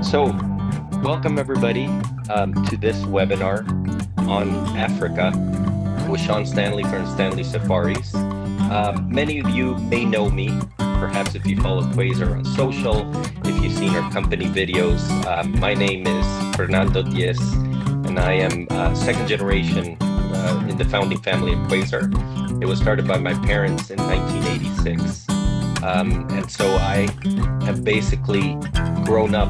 So welcome everybody to this webinar on Africa with Sean Stanley from Stanley Safaris. Many of you may know me, perhaps if you follow Quasar on social, if you've seen our company videos. My name is Fernando Diaz, and I am second generation in the founding family of Quasar. It was started by my parents in 1986. And so I have basically grown up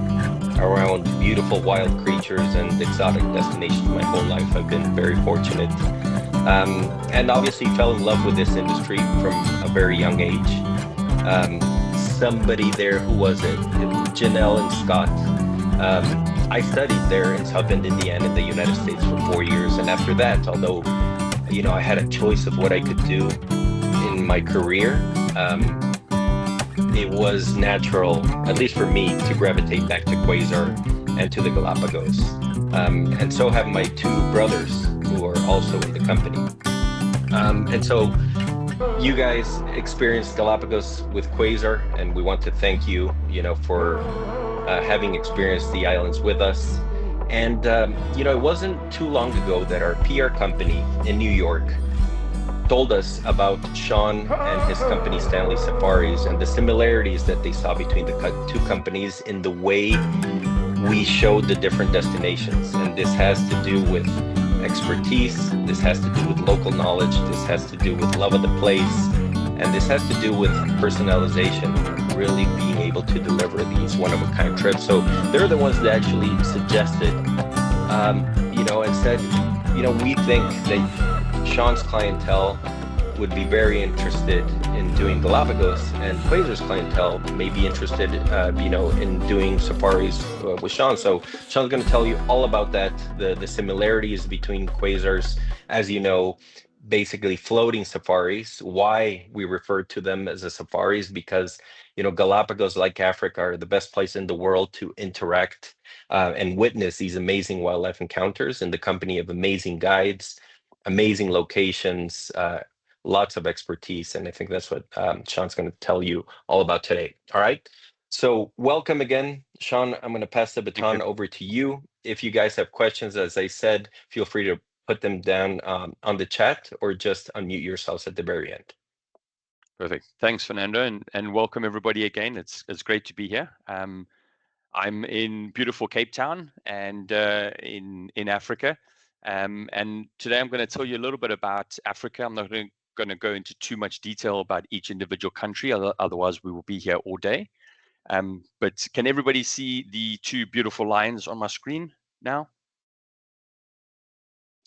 around beautiful wild creatures and exotic destinations my whole life. I've been very fortunate. And obviously fell in love with this industry from a very young age. Somebody there, who was it? Janelle and Scott. I studied there in South Bend, Indiana, in the United States for 4 years. And after that, although, I had a choice of what I could do in my career, it was natural, at least for me, to gravitate back to Quasar and to the Galapagos. And so have my two brothers who are also in the company. And so you guys experienced Galapagos with Quasar, and we want to thank you, for having experienced the islands with us. And, it wasn't too long ago that our PR company in New York told us about Sean and his company Stanley Safaris and the similarities that they saw between the two companies in the way we showed the different destinations. And this has to do with expertise, this has to do with local knowledge, this has to do with love of the place, and this has to do with personalization, really being able to deliver these one-of-a-kind trips. So they're the ones that actually suggested, and said, we think that Sean's clientele would be very interested in doing Galapagos, and Quasar's clientele may be interested, in doing safaris with Sean. So Sean's going to tell you all about that, the similarities between Quasar's, as you know, basically floating safaris, why we refer to them as a safaris, because, Galapagos, like Africa, are the best place in the world to interact and witness these amazing wildlife encounters in the company of amazing guides, amazing locations, lots of expertise. And I think that's what Sean's going to tell you all about today. All right. So welcome again, Sean. I'm going to pass the baton over to you. If you guys have questions, as I said, feel free to put them down on the chat or just unmute yourselves at the very end. Perfect. Thanks, Fernando, and welcome everybody again. It's great to be here. I'm in beautiful Cape Town and in Africa. And today I'm going to tell you a little bit about Africa. I'm not going to go into too much detail about each individual country, otherwise we will be here all day. But can everybody see the two beautiful lines on my screen now?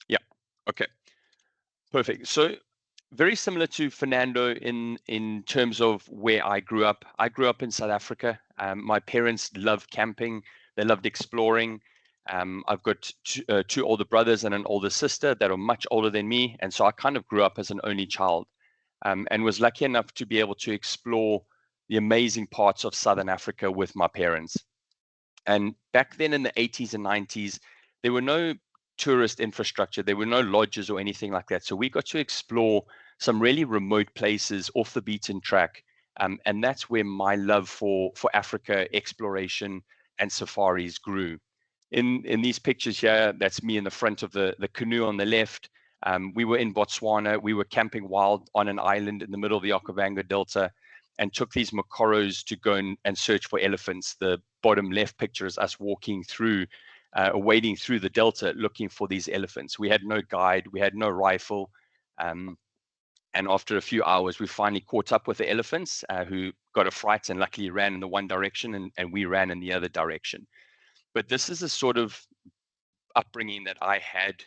Yeah, okay, perfect. So very similar to Fernando in terms of where I grew up. I grew up in South Africa. My parents loved camping. They loved exploring. I've got two older brothers and an older sister that are much older than me. And so I kind of grew up as an only child and was lucky enough to be able to explore the amazing parts of Southern Africa with my parents. And back then in the 80s and 90s, there were no tourist infrastructure. There were no lodges or anything like that. So we got to explore some really remote places off the beaten track. And that's where my love for Africa exploration and safaris grew. In these pictures here, that's me in the front of the canoe on the left. We were in Botswana. We were camping wild on an island in the middle of the Okavango Delta and took these Mokoros to go and search for elephants. The bottom left picture is us walking through, wading through the Delta looking for these elephants. We had no guide. We had no rifle. And after a few hours, we finally caught up with the elephants who got a fright and luckily ran in the one direction and we ran in the other direction. But this is a sort of upbringing that I had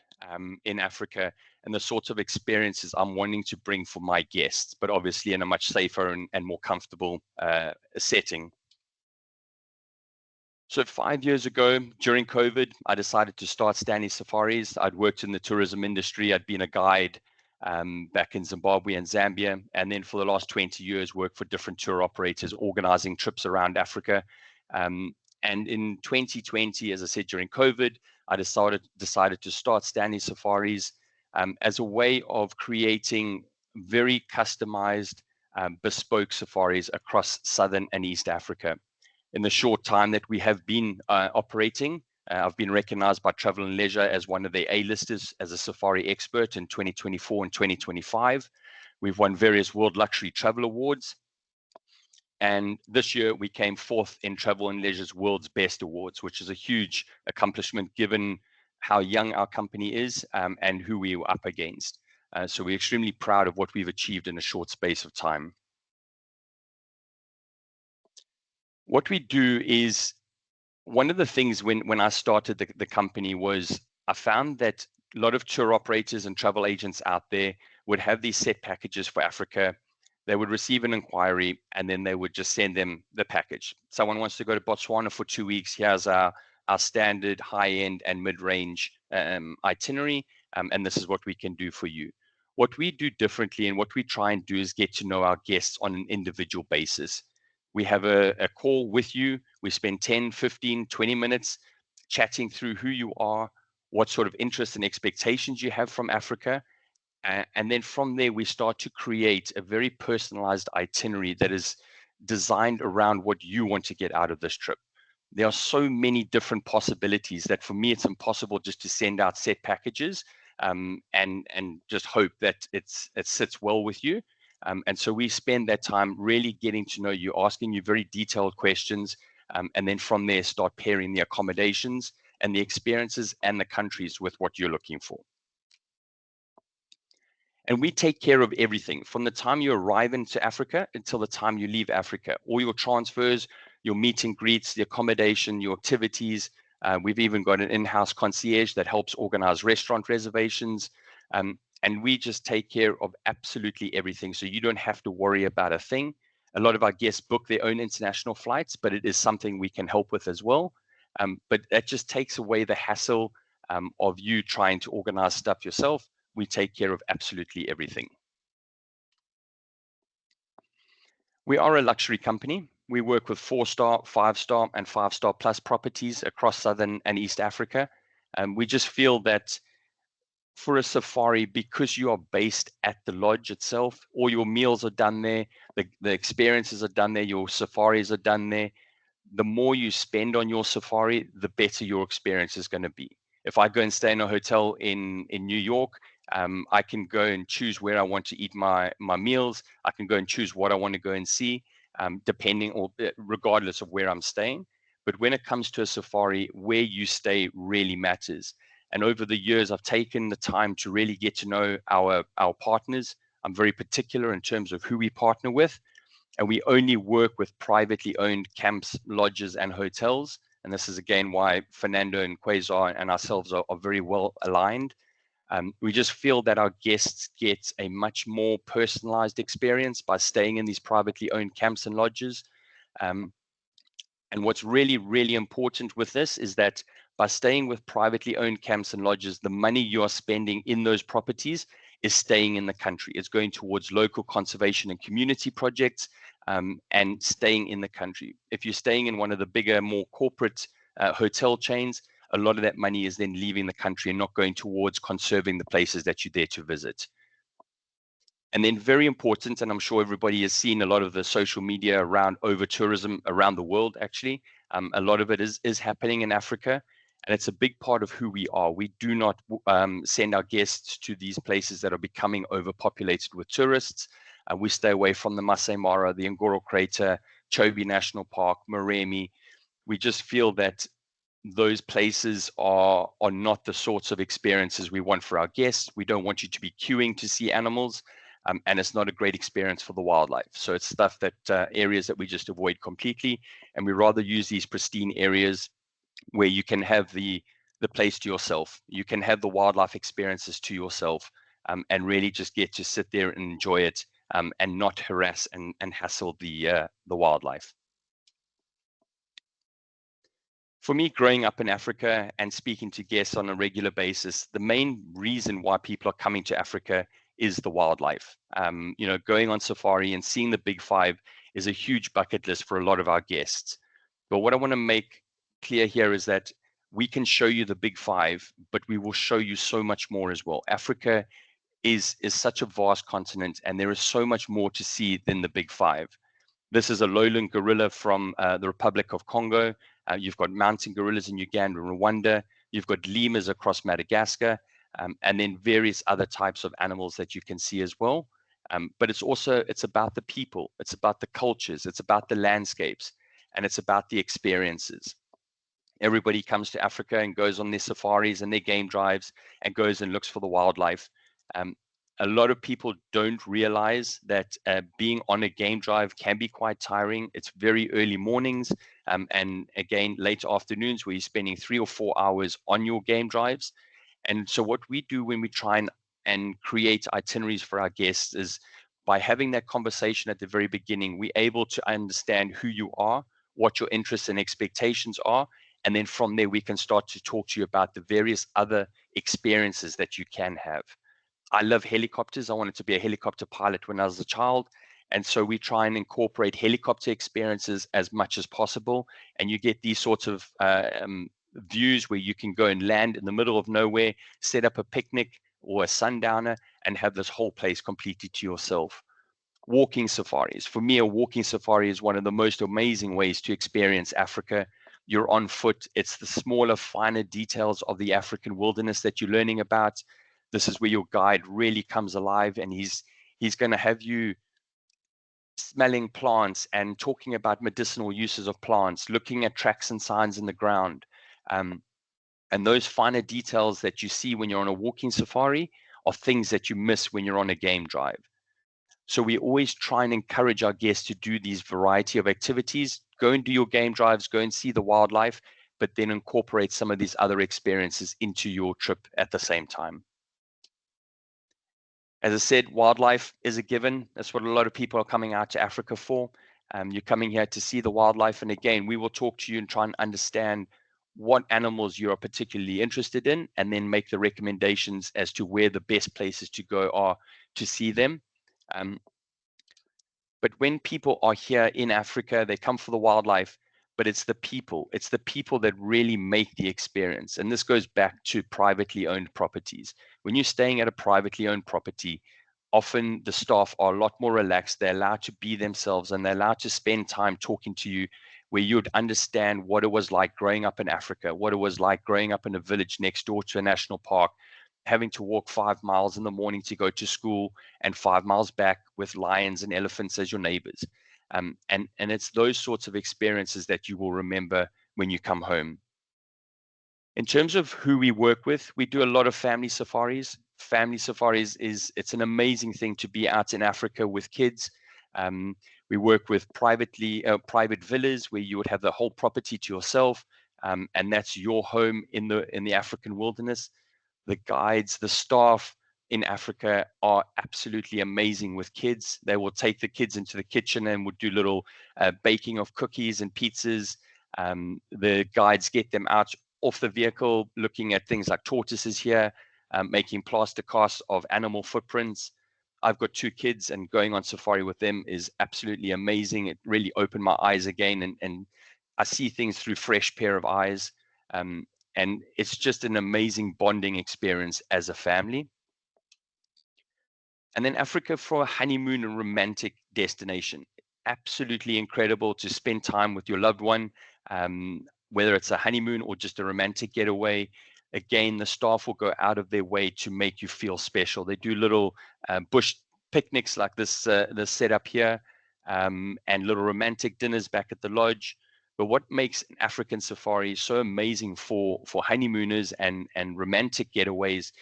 in Africa and the sorts of experiences I'm wanting to bring for my guests, but obviously in a much safer and more comfortable setting. So 5 years ago, during COVID, I decided to start Stanley Safaris. I'd worked in the tourism industry. I'd been a guide back in Zimbabwe and Zambia. And then for the last 20 years, worked for different tour operators, organizing trips around Africa. And in 2020, as I said, during COVID, I decided to start Stanley Safaris as a way of creating very customized, bespoke safaris across Southern and East Africa. In the short time that we have been operating, I've been recognized by Travel and Leisure as one of their A-listers as a safari expert in 2024 and 2025. We've won various World Luxury Travel Awards. And this year we came fourth in Travel and Leisure's World's Best Awards, which is a huge accomplishment given how young our company is and who we were up against. So we're extremely proud of what we've achieved in a short space of time. What we do is, one of the things when I started the company was I found that a lot of tour operators and travel agents out there would have these set packages for Africa. They would receive an inquiry and then they would just send them the package. Someone wants to go to Botswana for 2 weeks. Here's our standard high-end and mid-range itinerary, and this is what we can do for you. What we do differently and what we try and do is get to know our guests on an individual basis. We have a call with you. We spend 10, 15, 20 minutes chatting through who you are, what sort of interests and expectations you have from Africa. And then from there, we start to create a very personalized itinerary that is designed around what you want to get out of this trip. There are so many different possibilities that for me, it's impossible just to send out set packages and just hope that it sits well with you. And so we spend that time really getting to know you, asking you very detailed questions, and then from there start pairing the accommodations and the experiences and the countries with what you're looking for. And we take care of everything from the time you arrive into Africa until the time you leave Africa. All your transfers, your meet and greets, the accommodation, your activities. We've even got an in-house concierge that helps organize restaurant reservations. And we just take care of absolutely everything. So you don't have to worry about a thing. A lot of our guests book their own international flights, but it is something we can help with as well. But that just takes away the hassle of you trying to organize stuff yourself. We take care of absolutely everything. We are a luxury company. We work with 4-star, 5-star, and 5-star plus properties across Southern and East Africa. We just feel that for a safari, because you are based at the lodge itself, all your meals are done there, the experiences are done there, your safaris are done there. The more you spend on your safari, the better your experience is going to be. If I go and stay in a hotel in New York, I can go and choose where I want to eat my meals. I can go and choose what I want to go and see, depending or regardless of where I'm staying. But when it comes to a safari, where you stay really matters. And over the years, I've taken the time to really get to know our partners. I'm very particular in terms of who we partner with. And we only work with privately owned camps, lodges, and hotels. And this is again why Fernando and Quasar and ourselves are very well aligned. We just feel that our guests get a much more personalized experience by staying in these privately owned camps and lodges. And what's really, really important with this is that by staying with privately owned camps and lodges, the money you are spending in those properties is staying in the country. It's going towards local conservation and community projects and staying in the country. If you're staying in one of the bigger, more corporate hotel chains, a lot of that money is then leaving the country and not going towards conserving the places that you're there to visit. And then very important, and I'm sure everybody has seen a lot of the social media around over-tourism around the world, actually. A lot of it is happening in Africa, and it's a big part of who we are. We do not send our guests to these places that are becoming overpopulated with tourists. We stay away from the Masai Mara, the Ngoro Crater, Chobe National Park, Moremi. We just feel that those places are not the sorts of experiences we want for our guests. We don't want you to be queuing to see animals, and it's not a great experience for the wildlife. So it's stuff that areas that we just avoid completely, and we rather use these pristine areas where you can have the place to yourself. You can have the wildlife experiences to yourself, and really just get to sit there and enjoy it, and not harass and hassle the wildlife. For me, growing up in Africa and speaking to guests on a regular basis, the main reason why people are coming to Africa is the wildlife. Going on safari and seeing the Big Five is a huge bucket list for a lot of our guests. But what I want to make clear here is that we can show you the big five, but we will show you so much more as well. Africa is such a vast continent, and there is so much more to see than the big five. This is a lowland gorilla from the Republic of Congo. You've got mountain gorillas in Uganda and Rwanda. You've got lemurs across Madagascar, and then various other types of animals that you can see as well. But it's about the people, it's about the cultures, it's about the landscapes, and it's about the experiences. Everybody comes to Africa and goes on their safaris and their game drives and goes and looks for the wildlife. A lot of people don't realize that being on a game drive can be quite tiring. It's very early mornings and again, late afternoons where you're spending 3 or 4 hours on your game drives. And so what we do when we try and create itineraries for our guests is by having that conversation at the very beginning, we're able to understand who you are, what your interests and expectations are. And then from there, we can start to talk to you about the various other experiences that you can have. I love helicopters. I wanted to be a helicopter pilot when I was a child. And so we try and incorporate helicopter experiences as much as possible. And you get these sorts of views where you can go and land in the middle of nowhere, set up a picnic or a sundowner, and have this whole place completely to yourself. Walking safaris. For me, a walking safari is one of the most amazing ways to experience Africa. You're on foot. It's the smaller, finer details of the African wilderness that you're learning about. This is where your guide really comes alive, and he's going to have you smelling plants and talking about medicinal uses of plants, looking at tracks and signs in the ground. And those finer details that you see when you're on a walking safari are things that you miss when you're on a game drive. So we always try and encourage our guests to do these variety of activities. Go and do your game drives, go and see the wildlife, but then incorporate some of these other experiences into your trip at the same time. As I said, wildlife is a given. That's what a lot of people are coming out to Africa for. You're coming here to see the wildlife. And again, we will talk to you and try and understand what animals you are particularly interested in, and then make the recommendations as to where the best places to go are to see them. But when people are here in Africa, they come for the wildlife, but it's the people. It's the people that really make the experience. And this goes back to privately owned properties. When you're staying at a privately owned property, often the staff are a lot more relaxed. They're allowed to be themselves, and they're allowed to spend time talking to you where you'd understand what it was like growing up in Africa, what it was like growing up in a village next door to a national park, having to walk 5 miles in the morning to go to school and 5 miles back with lions and elephants as your neighbors. And it's those sorts of experiences that you will remember when you come home. In terms of who we work with, we do a lot of family safaris. Family safaris it's an amazing thing to be out in Africa with kids. We work with private villas where you would have the whole property to yourself, and that's your home in the African wilderness. The guides, the staff in Africa are absolutely amazing with kids. They will take the kids into the kitchen and would do little baking of cookies and pizzas. The guides get them out off the vehicle, looking at things like tortoises here, making plaster casts of animal footprints. I've got 2 kids, and going on safari with them is absolutely amazing. It really opened my eyes again, and I see things through fresh pair of eyes. And it's just an amazing bonding experience as a family. And then Africa for a honeymoon and romantic destination. Absolutely incredible to spend time with your loved one, whether it's a honeymoon or just a romantic getaway. Again, the staff will go out of their way to make you feel special. They do little bush picnics like this setup here, and little romantic dinners back at the lodge. But what makes an African safari so amazing for honeymooners and romantic getaways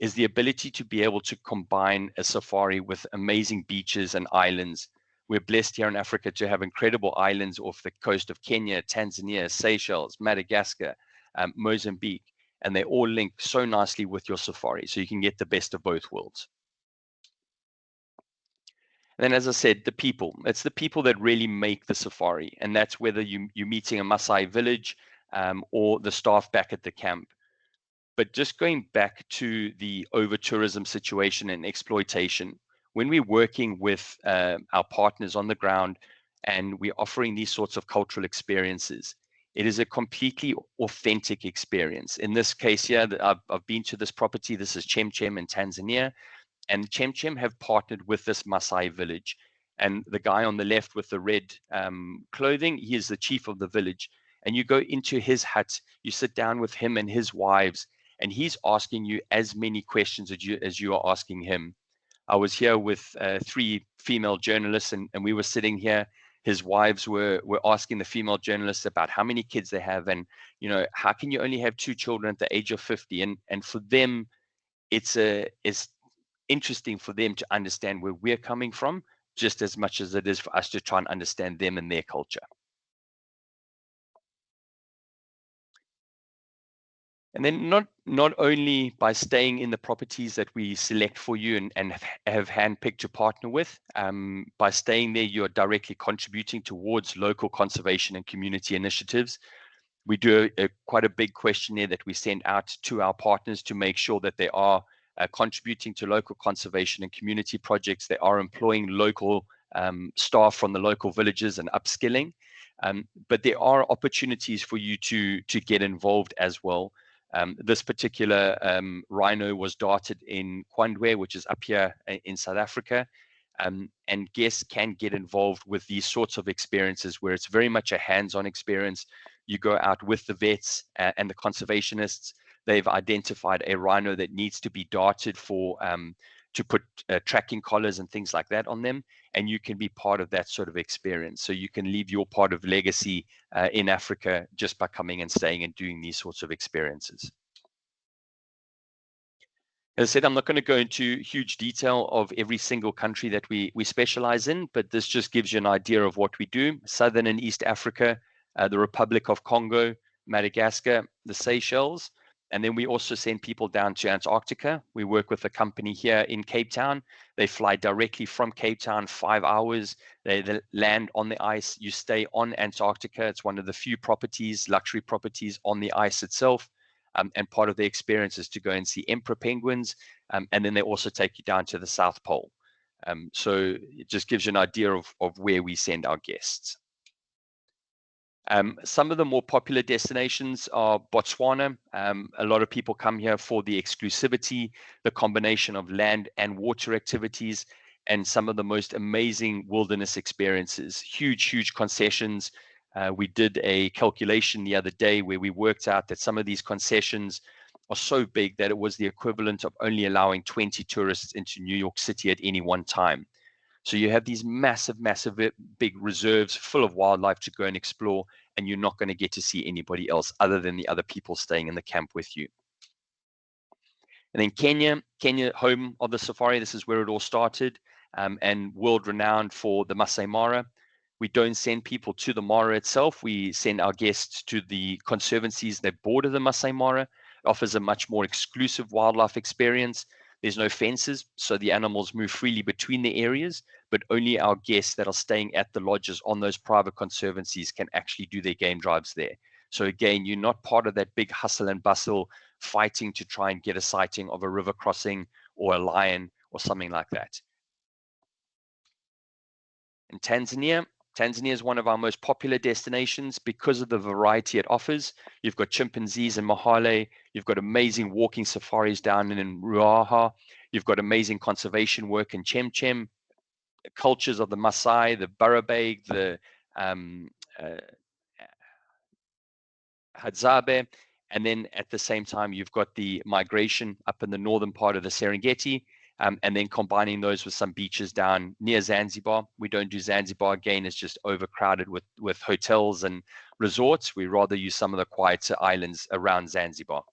is the ability to be able to combine a safari with amazing beaches and islands. We're blessed here in Africa to have incredible islands off the coast of Kenya, Tanzania, Seychelles, Madagascar, Mozambique, and they all link so nicely with your safari, so you can get the best of both worlds. And then, as I said, the people. It's the people that really make the safari, and that's whether you're meeting a Maasai village or the staff back at the camp. But just going back to the over-tourism situation and exploitation, when we're working with our partners on the ground and we're offering these sorts of cultural experiences, It is a completely authentic experience. In this case here, I've been to this property. This is Chemchem in Tanzania, and Chemchem have partnered with this Maasai village. And the guy on the left with the red clothing, he is the chief of the village. And you go into his hut, you sit down with him and his wives, and he's asking you as many questions as you are asking him. I was here with 3 female journalists, and we were sitting here. His wives were asking the female journalists about how many kids they have, and how can you only have 2 children at the age of 50? And for them, it's interesting for them to understand where we're coming from, just as much as it is for us to try and understand them and their culture. And then not only by staying in the properties that we select for you and have handpicked to partner with, by staying there, you're directly contributing towards local conservation and community initiatives. We do quite a big questionnaire that we send out to our partners to make sure that they are contributing to local conservation and community projects. They are employing local staff from the local villages and upskilling. But there are opportunities for you to get involved as well. This particular rhino was darted in Kwandwe, which is up here in South Africa. And guests can get involved with these sorts of experiences where it's very much a hands-on experience. You go out with the vets and the conservationists. They've identified a rhino that needs to be darted for to put tracking collars and things like that on them, and you can be part of that sort of experience. So you can leave your part of legacy in Africa just by coming and staying and doing these sorts of experiences. As I said, I'm not going to go into huge detail of every single country that we specialize in, but this just gives you an idea of what we do. Southern and East Africa, the Republic of Congo, Madagascar, the Seychelles, and then we also send people down to Antarctica. We work with a company here in Cape Town. They fly directly from Cape Town, 5 hours. They land on the ice. You stay on Antarctica. It's one of the few properties, luxury properties on the ice itself. And part of the experience is to go and see emperor penguins. And then they also take you down to the South Pole. So it just gives you an idea of where we send our guests. Some of the more popular destinations are Botswana. A lot of people come here for the exclusivity, the combination of land and water activities, and some of the most amazing wilderness experiences. Huge concessions. We did a calculation the other day where we worked out that some of these concessions are so big that it was the equivalent of only allowing 20 tourists into New York City at any one time. So you have these massive big reserves full of wildlife to go and explore, and you're not going to get to see anybody else other than the other people staying in the camp with you. And then Kenya, home of the safari. This is where it all started, and world renowned for the Masai Mara. We don't send people to the Mara itself. We send our guests to the conservancies that border the Masai Mara. It offers a much more exclusive wildlife experience. There's no fences, so the animals move freely between the areas, but only our guests that are staying at the lodges on those private conservancies can actually do their game drives there. So again, you're not part of that big hustle and bustle fighting to try and get a sighting of a river crossing or a lion or something like that. In Tanzania is one of our most popular destinations because of the variety it offers. You've got chimpanzees in Mahale. You've got amazing walking safaris down in Ruaha. You've got amazing conservation work in Chemchem. Cultures of the Maasai, the Barabeg, the Hadzabe. And then at the same time, you've got the migration up in the northern part of the Serengeti. And then combining those with some beaches down near Zanzibar. We don't do Zanzibar again. It's just overcrowded with hotels and resorts. We rather use some of the quieter islands around Zanzibar.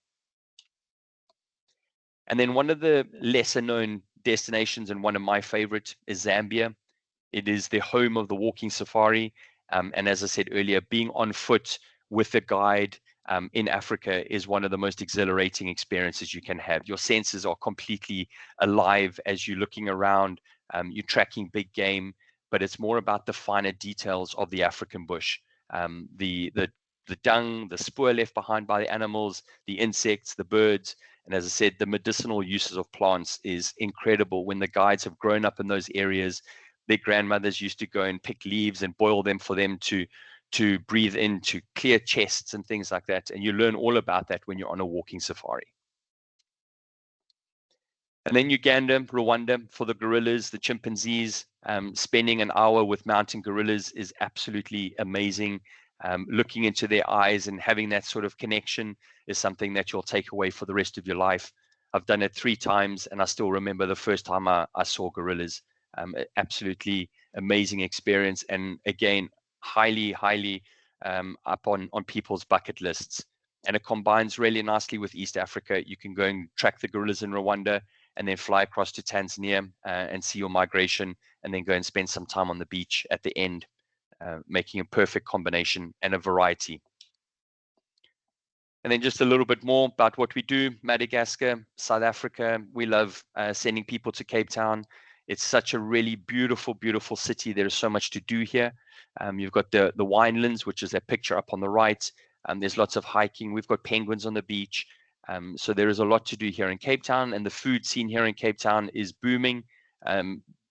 And then one of the lesser known destinations, and one of my favorite, is Zambia. It is the home of the walking safari. And as I said earlier, being on foot with a guide in Africa is one of the most exhilarating experiences you can have. Your senses are completely alive as you're looking around. You're tracking big game, but it's more about the finer details of the African bush. The dung, the spoor left behind by the animals, the insects, the birds. And as I said, the medicinal uses of plants is incredible. When the guides have grown up in those areas, their grandmothers used to go and pick leaves and boil them for them to to breathe in, to clear chests and things like that. And you learn all about that when you're on a walking safari. And then Uganda, Rwanda for the gorillas, the chimpanzees. Spending an hour with mountain gorillas is absolutely amazing. Looking into their eyes and having that sort of connection is something that you'll take away for the rest of your life. I've done it 3 times, and I still remember the first time I saw gorillas. Absolutely amazing experience, and again, highly up on people's bucket lists. And it combines really nicely with East Africa. You can go and track the gorillas in Rwanda, and then fly across to Tanzania and see your migration, and then go and spend some time on the beach at the end, making a perfect combination and a variety. And then just a little bit more about what we do. Madagascar, South Africa, we love sending people to Cape Town. It's such a really beautiful, beautiful city. There is so much to do here. You've got the winelands, which is that picture up on the right. There's lots of hiking. We've got penguins on the beach. So there is a lot to do here in Cape Town, and the food scene here in Cape Town is booming.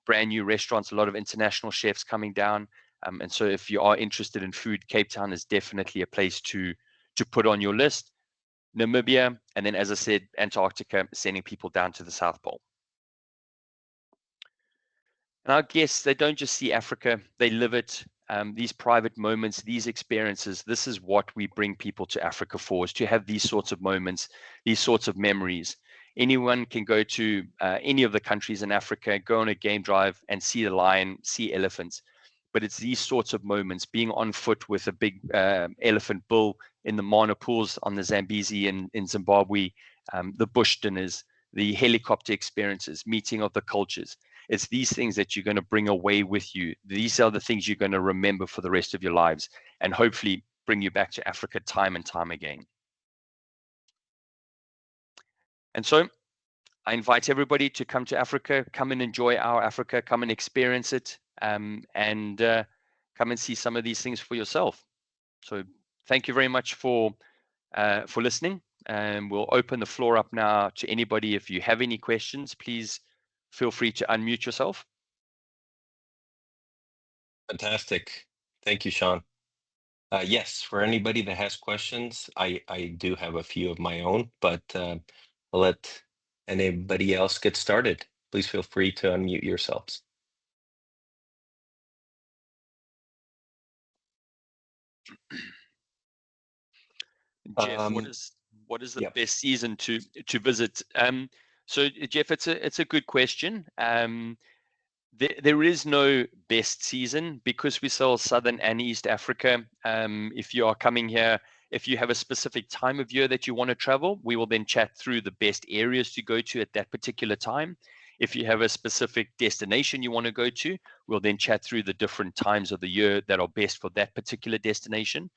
Brand new restaurants, a lot of international chefs coming down. And so if you are interested in food, Cape Town is definitely a place to put on your list. Namibia, and then, as I said, Antarctica, sending people down to the South Pole. And our guests, they don't just see Africa, they live it. These private moments, these experiences, this is what we bring people to Africa for, is to have these sorts of moments, these sorts of memories. Anyone can go to any of the countries in Africa, go on a game drive and see the lion, see elephants. But it's these sorts of moments, being on foot with a big elephant bull in the Mana pools on the Zambezi in Zimbabwe, the bush dinners, the helicopter experiences, meeting of the cultures. It's these things that you're going to bring away with you. These are the things you're going to remember for the rest of your lives, and hopefully bring you back to Africa time and time again. And so I invite everybody to come to Africa, come and enjoy our Africa, come and experience it, and come and see some of these things for yourself. So thank you very much for listening, and we'll open the floor up now to anybody. If you have any questions, please feel free to unmute yourself. Fantastic. Thank you, Sean. Yes, for anybody that has questions, I do have a few of my own, but I'll let anybody else get started. Please feel free to unmute yourselves. Jeff, what is the best season to visit? So Jeff, it's a good question. There is no best season because we sell Southern and East Africa. If you are coming here, if you have a specific time of year that you want to travel, we will then chat through the best areas to go to at that particular time. If you have a specific destination you want to go to, we'll then chat through the different times of the year that are best for that particular destination.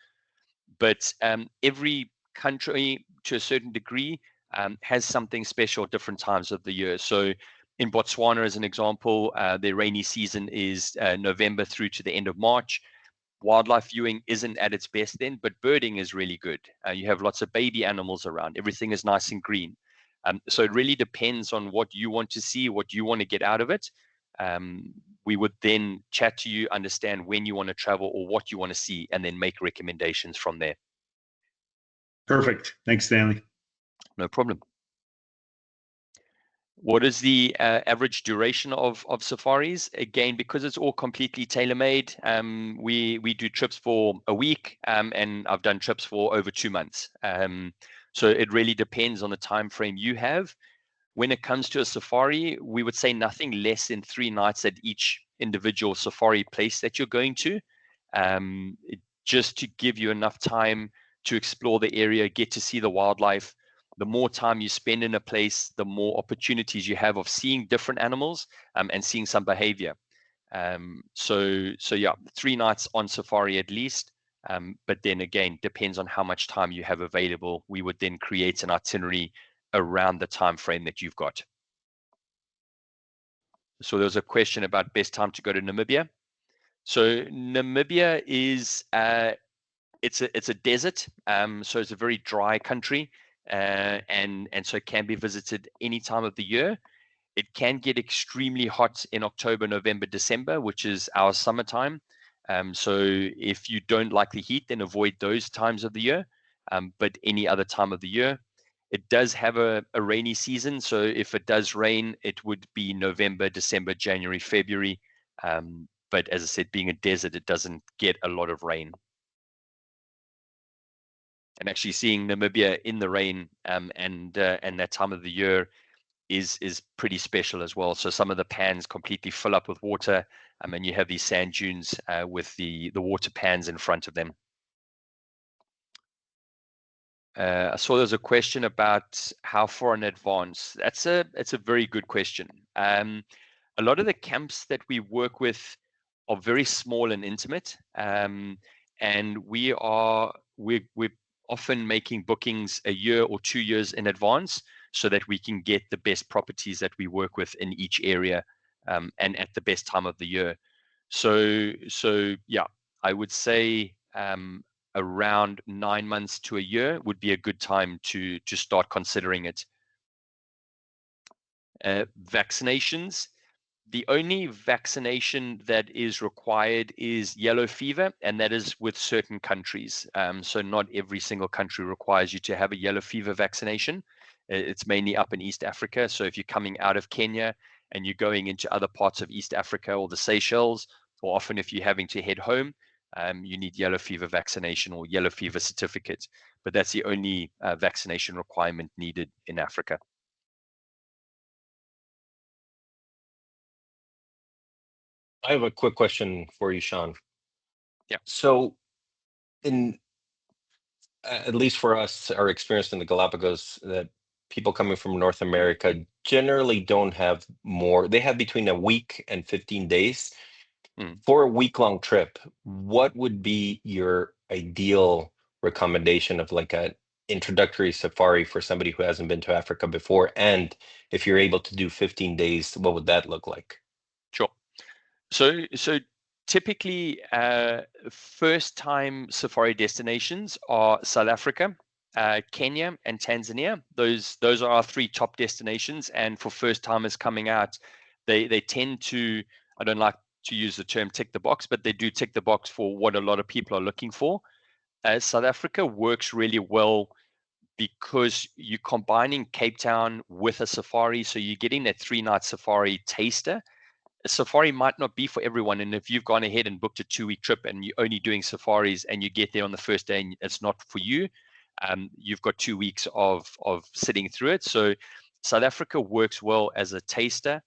But every country, to a certain degree, has something special at different times of the year. So in Botswana, as an example, the rainy season is November through to the end of March. Wildlife viewing isn't at its best then, but birding is really good. You have lots of baby animals around. Everything is nice and green. So it really depends on what you want to see, what you want to get out of it. We would then chat to you, understand when you want to travel or what you want to see, and then make recommendations from there. Perfect. Thanks, Stanley. No problem. What is the average duration of safaris? Again, because it's all completely tailor-made, we do trips for a week, and I've done trips for over 2 months. So it really depends on the time frame you have. When it comes to a safari, we would say nothing less than 3 nights at each individual safari place that you're going to, just to give you enough time to explore the area, get to see the wildlife. The more time you spend in a place, the more opportunities you have of seeing different animals and seeing some behavior. So yeah, 3 nights on safari at least. But then again, depends on how much time you have available. We would then create an itinerary around the time frame that you've got. So there's a question about best time to go to Namibia. So Namibia is it's a desert, so it's a very dry country, and so it can be visited any time of the year. It can get extremely hot in October, November, December, which is our summertime. So if you don't like the heat, then avoid those times of the year. But any other time of the year, it does have a rainy season. So if it does rain, it would be November, December, January, February. But as I said, being a desert, it doesn't get a lot of rain. And actually seeing Namibia in the rain and that time of the year is pretty special as well. So some of the pans completely fill up with water, and you have these sand dunes with the water pans in front of them. I saw there's a question about how far in advance. It's a very good question. A lot of the camps that we work with are very small and intimate, and we're often making bookings a year or 2 years in advance so that we can get the best properties that we work with in each area, and at the best time of the year. So yeah, I would say around 9 months to a year would be a good time to start considering it. Vaccinations. The only vaccination that is required is yellow fever, and that is with certain countries. So not every single country requires you to have a yellow fever vaccination. It's mainly up in East Africa. So if you're coming out of Kenya and you're going into other parts of East Africa or the Seychelles, or often if you're having to head home, you need yellow fever vaccination or yellow fever certificate. But that's the only vaccination requirement needed in Africa. I have a quick question for you, Sean. Yeah. So, in at least for us, our experience in the Galapagos, that people coming from North America generally don't have more. They have between a week and 15 days. For a week-long trip. What would be your ideal recommendation of like an introductory safari for somebody who hasn't been to Africa before? And if you're able to do 15 days, what would that look like? Sure. So typically, first-time safari destinations are South Africa, Kenya, and Tanzania. Those are our 3 top destinations. And for first-timers coming out, they tend to, I don't like to use the term tick the box, but they do tick the box for what a lot of people are looking for. South Africa works really well because you're combining Cape Town with a safari. So you're getting that 3-night safari taster. A safari might not be for everyone, and if you've gone ahead and booked a 2-week trip and you're only doing safaris and you get there on the first day and it's not for you, you've got 2 weeks of sitting through it. So South Africa works well as a taster.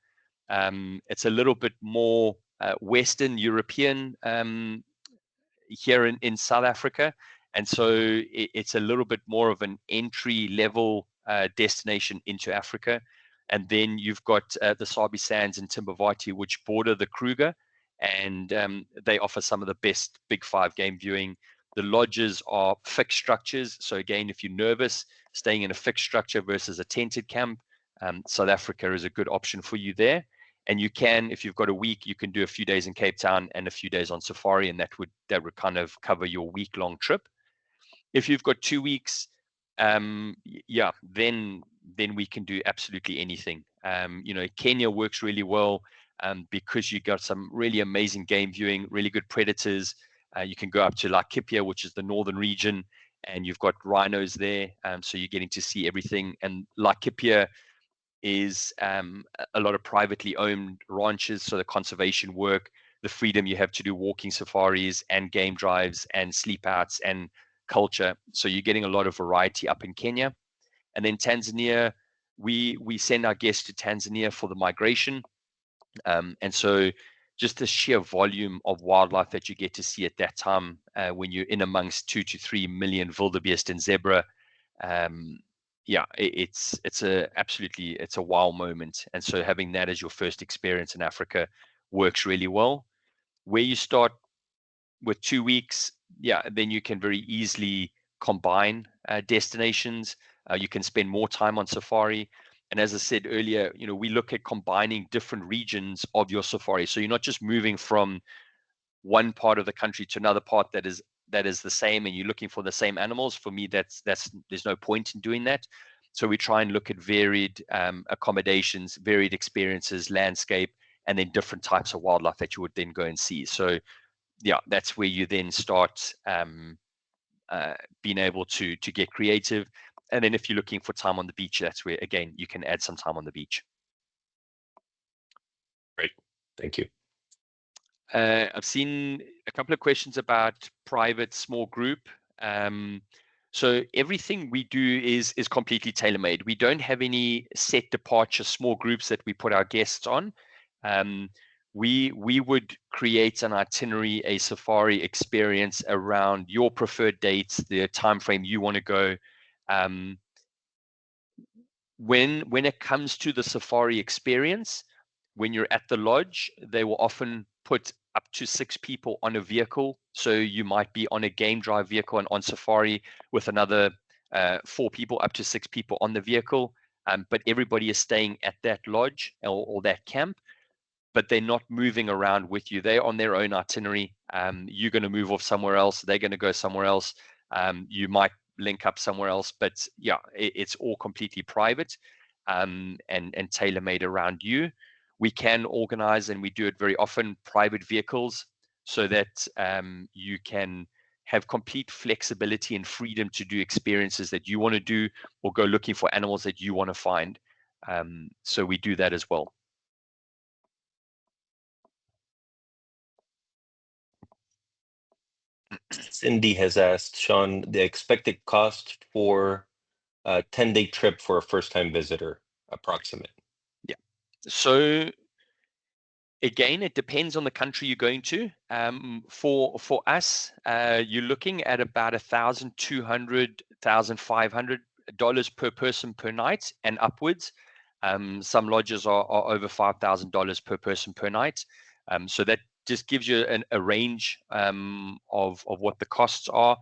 It's a little bit more Western European here in South Africa, and so it's a little bit more of an entry level destination into Africa. And then you've got the Sabi Sands and Timbavati, which border the Kruger, and they offer some of the best Big 5 game viewing. The lodges are fixed structures. So again, if you're nervous, staying in a fixed structure versus a tented camp, South Africa is a good option for you there. And you can, if you've got a week, you can do a few days in Cape Town and a few days on safari, and that would kind of cover your week-long trip. If you've got 2 weeks, yeah, then we can do absolutely anything. Kenya works really well because you got some really amazing game viewing, really good predators. You can go up to Laikipia, which is the northern region, and you've got rhinos there, so you're getting to see everything. And Laikipia is a lot of privately owned ranches, so the conservation work, the freedom you have to do walking safaris and game drives and sleep outs and culture. So you're getting a lot of variety up in Kenya. And then Tanzania, we send our guests to Tanzania for the migration. And so just the sheer volume of wildlife that you get to see at that time when you're in amongst 2 to 3 million wildebeest and zebra, yeah, it's a wow moment. And so having that as your first experience in Africa works really well. Where you start with 2 weeks, yeah, then you can very easily combine destinations. You can spend more time on safari. And as I said earlier, we look at combining different regions of your safari. So you're not just moving from one part of the country to another part that is the same, and you're looking for the same animals. For me, there's no point in doing that. So we try and look at varied accommodations, varied experiences, landscape, and then different types of wildlife that you would then go and see. So yeah, that's where you then start being able to get creative. And then if you're looking for time on the beach, that's where, again, you can add some time on the beach. Great. Thank you. I've seen a couple of questions about private small group. So everything we do is completely tailor-made. We don't have any set departure small groups that we put our guests on. We would create an itinerary, a safari experience around your preferred dates, the time frame you want to go. When it comes to the safari experience, when you're at the lodge, they will often put up to 6 people on a vehicle. So you might be on a game drive vehicle and on safari with another 4 people, up to 6 people on the vehicle. But everybody is staying at that lodge or that camp, but they're not moving around with you. They're on their own itinerary. You're going to move off somewhere else. They're going to go somewhere else. You might link up somewhere else, but yeah, it's all completely private and tailor-made around you. We can organize, and we do it very often, private vehicles so that you can have complete flexibility and freedom to do experiences that you want to do or go looking for animals that you want to find. So we do that as well. Cindy has asked, Sean, the expected cost for a 10-day trip for a first-time visitor, approximate. Yeah. So again, it depends on the country you're going to. For us, you're looking at about $1,200, $1,500 per person per night and upwards. Some lodges are over $5,000 per person per night. So that just gives you a range of what the costs are.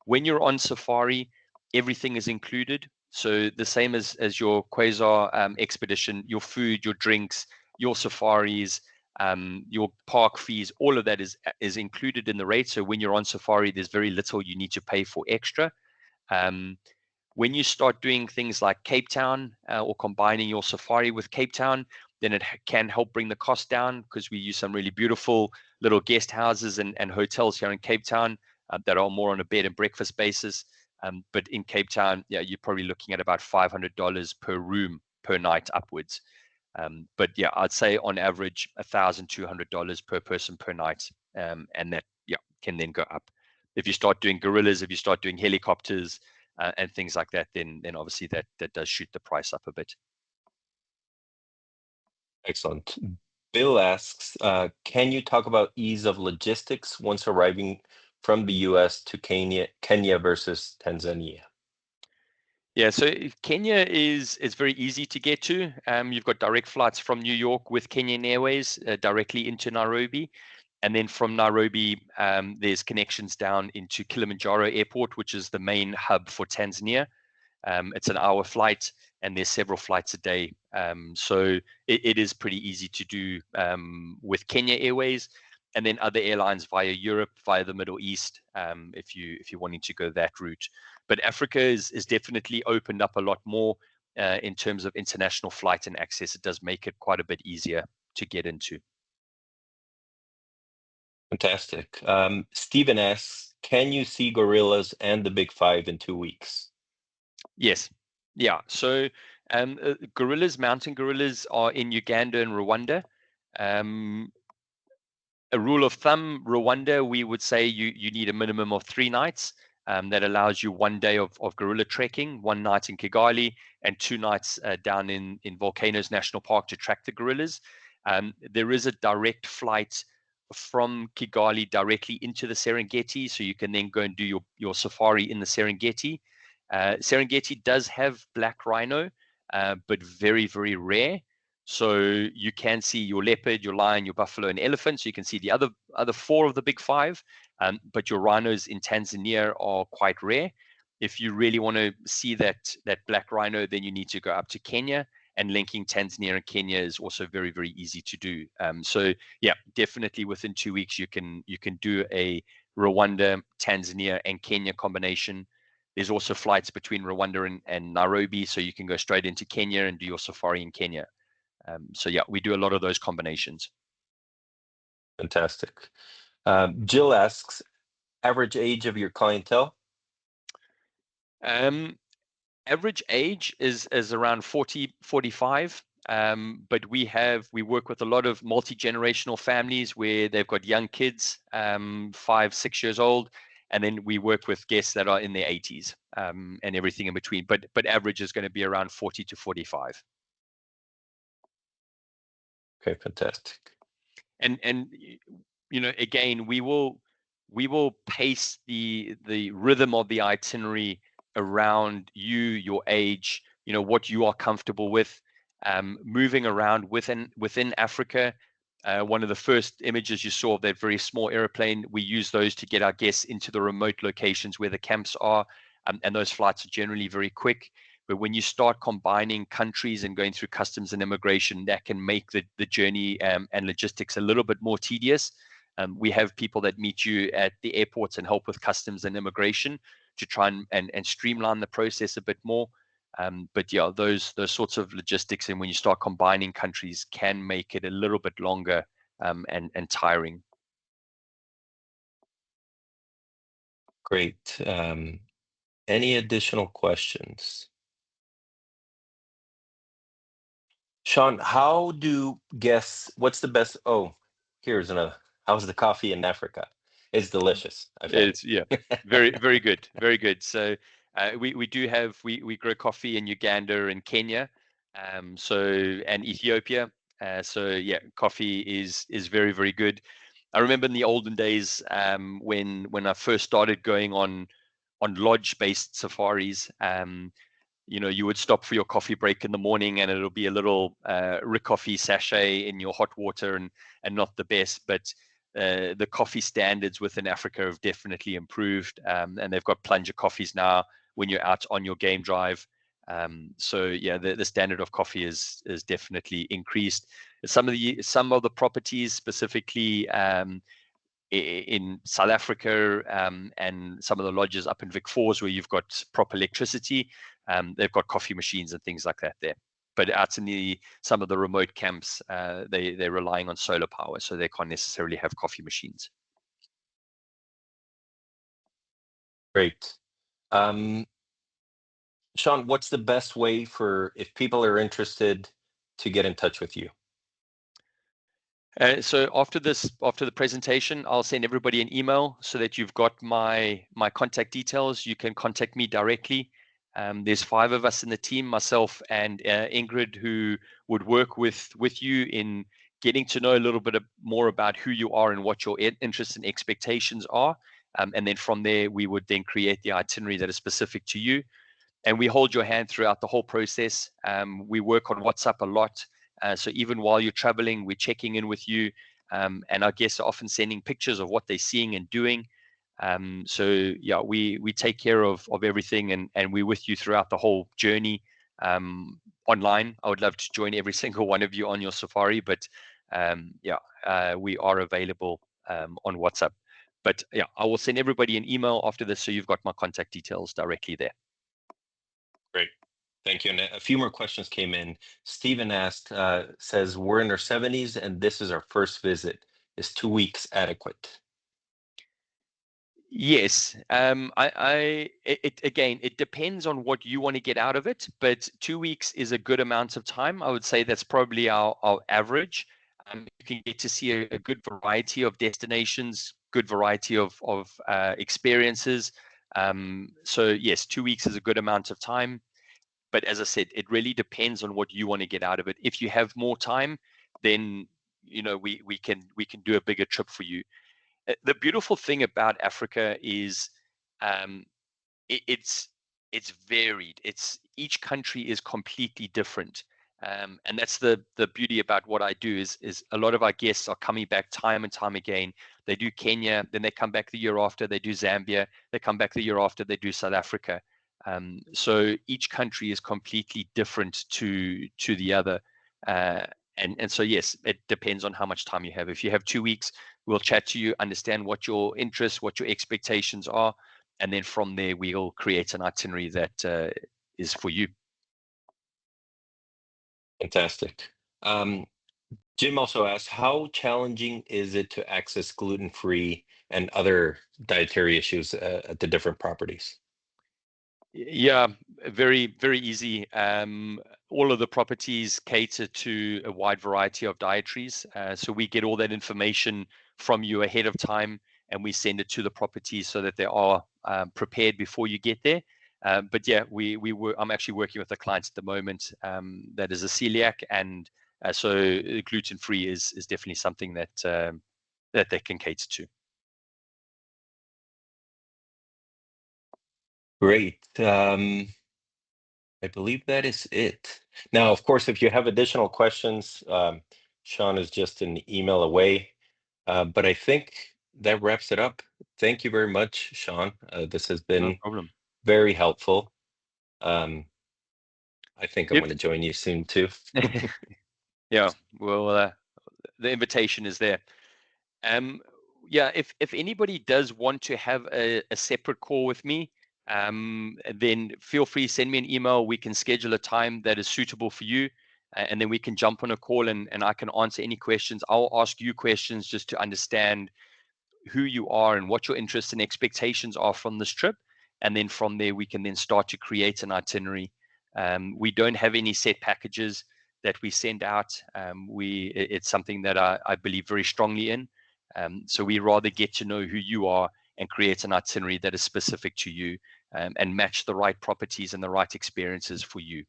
When you're on safari, everything is included. So the same as your Quasar expedition, your food, your drinks, your safaris, your park fees, all of that is included in the rate. So when you're on safari, there's very little you need to pay for extra. When you start doing things like Cape Town or combining your safari with Cape Town, then it can help bring the cost down, because we use some really beautiful little guest houses and hotels here in Cape Town that are more on a bed and breakfast basis. But in Cape Town, yeah, you're probably looking at about $500 per room per night upwards. But yeah, I'd say on average $1,200 per person per night, and that can then go up. If you start doing gorillas, if you start doing helicopters and things like that, then obviously that does shoot the price up a bit. Excellent. Bill asks, can you talk about ease of logistics once arriving from the US to Kenya versus Tanzania? Yeah, so Kenya is very easy to get to. You've got direct flights from New York with Kenyan Airways directly into Nairobi. And then from Nairobi, there's connections down into Kilimanjaro Airport, which is the main hub for Tanzania. It's an hour flight, and there's several flights a day. So it is pretty easy to do with Kenya Airways, and then other airlines via Europe, via the Middle East, if you're wanting to go that route. But Africa is definitely opened up a lot more in terms of international flight and access. It does make it quite a bit easier to get into. Fantastic. Stephen asks, can you see gorillas and the Big Five in 2 weeks? Yes. Yeah. So gorillas, mountain gorillas, are in Uganda and Rwanda. A rule of thumb, Rwanda, we would say you need a minimum of 3 nights. That allows you 1 day of gorilla trekking, 1 night in Kigali, and 2 nights down in Volcanoes National Park to track the gorillas. There is a direct flight from Kigali directly into the Serengeti, so you can then go and do your safari in the Serengeti. Serengeti does have black rhino, but very, very rare. So you can see your leopard, your lion, your buffalo, and elephant. So you can see the other 4 of the big 5. But your rhinos in Tanzania are quite rare. If you really want to see that black rhino, then you need to go up to Kenya, and linking Tanzania and Kenya is also very, very easy to do. So yeah, definitely within 2 weeks you can do a Rwanda, Tanzania, and Kenya combination. There's also flights between Rwanda and Nairobi, so you can go straight into Kenya and do your safari in Kenya. So yeah, we do a lot of those combinations. Fantastic. Jill asks, average age of your clientele? Average age is around 40, 45. But we work with a lot of multi-generational families where they've got young kids, 5, 6 years old, and then we work with guests that are in their 80s, and everything in between. But average is going to be around 40 to 45. Okay, fantastic. And again, we will pace the rhythm of the itinerary around you, your age, what you are comfortable with. Moving around within Africa, one of the first images you saw of that very small airplane, we use those to get our guests into the remote locations where the camps are, and those flights are generally very quick. But when you start combining countries and going through customs and immigration, that can make the journey and logistics a little bit more tedious. We have people that meet you at the airports and help with customs and immigration to try and streamline the process a bit more. But yeah, those sorts of logistics, and when you start combining countries, can make it a little bit longer and tiring. Great. Any additional questions? Sean, how do guests, what's the best? Oh, here's another. How's the coffee in Africa? It's delicious. It's very, very good. Very good. So we grow coffee in Uganda and Kenya, and Ethiopia. So yeah, coffee is very, very good. I remember in the olden days, when I first started going on lodge-based safaris, you would stop for your coffee break in the morning, and it'll be a little coffee sachet in your hot water, and not the best. But the coffee standards within Africa have definitely improved, and they've got plunger coffees now when you're out on your game drive. So yeah, the standard of coffee is definitely increased. Some of the properties, specifically in South Africa, and some of the lodges up in Vic Falls where you've got proper electricity, they've got coffee machines and things like that there. But out in some of the remote camps, they're relying on solar power, so they can't necessarily have coffee machines. Great. Sean, what's the best way if people are interested to get in touch with you? So after the presentation, I'll send everybody an email so that you've got my contact details. You can contact me directly. There's 5 of us in the team, myself and Ingrid, who would work with you in getting to know a little bit more about who you are and what your interests and expectations are. And then from there, we would then create the itinerary that is specific to you. And we hold your hand throughout the whole process. We work on WhatsApp a lot. So even while you're traveling, we're checking in with you. And our guests are often sending pictures of what they're seeing and doing. So yeah, we take care of everything, and we're with you throughout the whole journey online. I would love to join every single one of you on your safari, but we are available on WhatsApp. But yeah, I will send everybody an email after this, so you've got my contact details directly there. Great. Thank you. And a few more questions came in. Stephen says, we're in our 70s and this is our first visit. Is 2 weeks adequate? Yes. It depends on what you want to get out of it, but 2 weeks is a good amount of time. I would say that's probably our average. You can get to see a good variety of destinations, good variety of experiences. So yes, 2 weeks is a good amount of time. But as I said, it really depends on what you want to get out of it. If you have more time, then we can do a bigger trip for you. The beautiful thing about Africa is it's varied. Each country is completely different. And that's the beauty about what I do is a lot of our guests are coming back time and time again. They do Kenya, then they come back the year after, they do Zambia, they come back the year after, they do South Africa. So each country is completely different to the other. And so, yes, it depends on how much time you have. If you have 2 weeks, we'll chat to you, understand what your interests, what your expectations are. And then from there, we'll create an itinerary that is for you. Fantastic. Jim also asked, how challenging is it to access gluten-free and other dietary issues at the different properties? Yeah, very, very easy. All of the properties cater to a wide variety of dietaries. So we get all that information from you ahead of time, and we send it to the properties so that they are prepared before you get there. But yeah, I'm actually working with a client at the moment that is a celiac, and so gluten-free is definitely something that that they can cater to. Great. I believe that is it. Now, of course, if you have additional questions, Sean is just an email away. But I think that wraps it up. Thank you very much, Sean. This has No been problem. very helpful. I think I'm Yep. going to join you soon too. Yeah. Well, the invitation is there. Yeah, if anybody does want to have a separate call with me, then feel free, send me an email. We can schedule a time that is suitable for you, and then we can jump on a call and I can answer any questions. I'll ask you questions just to understand who you are and what your interests and expectations are from this trip. And then from there, we can then start to create an itinerary. We don't have any set packages that we send out. It's something that I believe very strongly in. So we rather get to know who you are and create an itinerary that is specific to you, and match the right properties and the right experiences for you.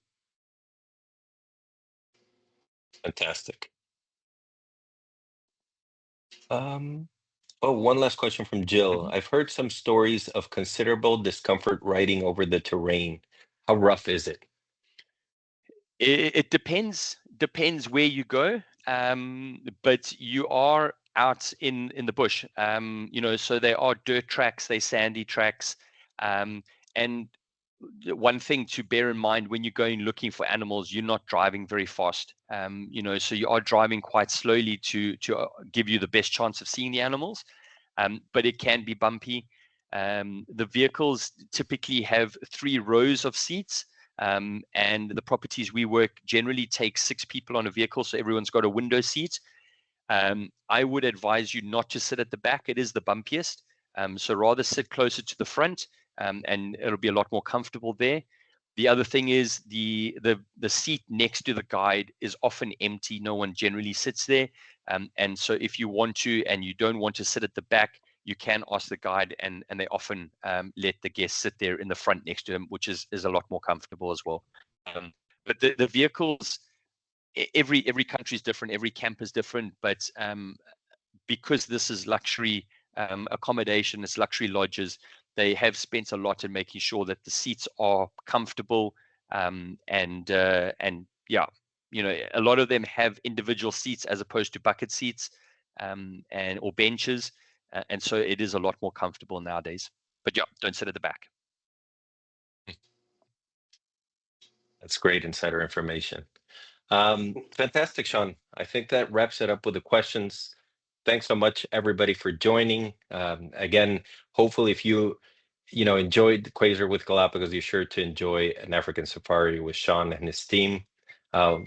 Fantastic. Oh, one last question from Jill. Mhm. I've heard some stories of considerable discomfort riding over the terrain. How rough is it? It depends where you go, but you are out in the bush. So they are dirt tracks, they sandy tracks, and one thing to bear in mind when you're going looking for animals, you're not driving very fast. So you are driving quite slowly to give you the best chance of seeing the animals, but it can be bumpy. The vehicles typically have 3 rows of seats. And the properties we work generally take 6 people on a vehicle, so everyone's got a window seat. I would advise you not to sit at the back. It is the bumpiest. So rather sit closer to the front, and it'll be a lot more comfortable there. The other thing is the seat next to the guide is often empty. No one generally sits there. And so if you want to and you don't want to sit at the back, you can ask the guide, and they often let the guests sit there in the front next to them, which is a lot more comfortable as well. But the vehicles, every country is different, every camp is different, but because this is luxury accommodation, it's luxury lodges, they have spent a lot in making sure that the seats are comfortable, and yeah, a lot of them have individual seats as opposed to bucket seats, and or benches, and so it is a lot more comfortable nowadays. But yeah, don't sit at the back. That's great insider information. Fantastic, Sean. I think that wraps it up with the questions. Thanks so much, everybody, for joining. Again, hopefully, if you enjoyed Quasar with Galapagos, you're sure to enjoy an African safari with Sean and his team.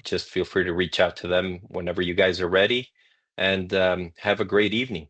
Just feel free to reach out to them whenever you guys are ready, and have a great evening.